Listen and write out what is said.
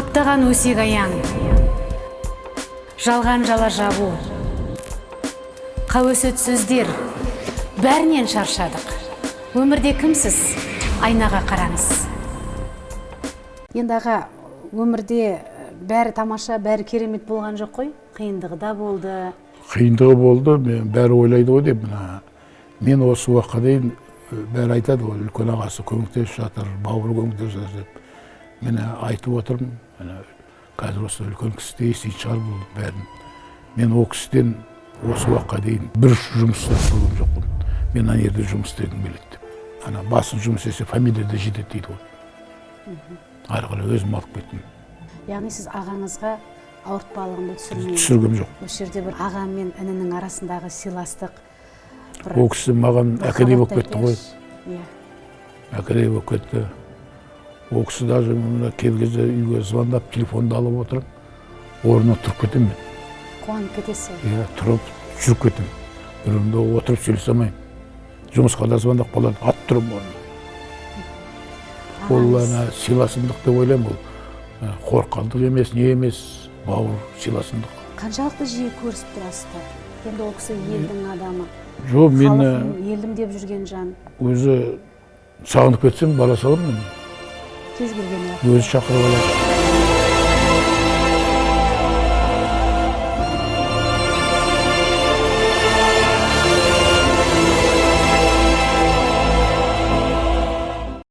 Қаптаған өсек аяң, жалған жала жабу, қауесет сөздер, бәрінен шаршадық. Өмірде кімсіз? Айнаға қараңыз. Енді аға, өмірде бәрі тамаша, бәрі керемет болған жоқ қой? Қиындығы да болды. Қиындығы болды, бәрі ойлайды ғой деп. Мен осы уақытқа дейін бәрі айтады ғой, үлкен ағасы көмектесіп жатыр, бауыры көмектесіп жатыр деп. Мен айтып отырмын, қазір осы үлкен кісі еститін шығар бұл бәрін. Мен ол кісіден осы уақытқа дейін бір жұмыс көрген жоқпын. Мен ана жерде жұмыс істегім келеді деп. Ана басын жұмыс істесе фамилия да жетеді дейді ғой. Ары қарай өзім алып кеттім. Яғни сіз ағаңызға ауыртпалығын түсіргем жоқ. Осы жерде бір аға мен інінің арасындағы сыйластық. Ол кісі маған әкедей болып кетті ғой. Әкедей болып кетті. Ол кісі даже келгенде үйге звондап, телефонды алып отырып, орнына тұрып кетемін мен. Қуанып кетесіз? Иә, тұрып, жүріп кетемін. Бірінде отырып сөйлесе алмаймын. Жұмысқа да звондап қалады, ат тұрмын орнына. Ол сыйласымдық деп ойлаймын, ол қорқандық емес, не емес, бауыр сыйласымдық. Қаншалықты жиі көрісіп тұрасыздар? Енді ол кісі елдің адамы. Жоқ, мен елдің деп жүрген жан. Өзі сағынып кетсем, бара саламын мен. Кез келген өзі шақырып алады.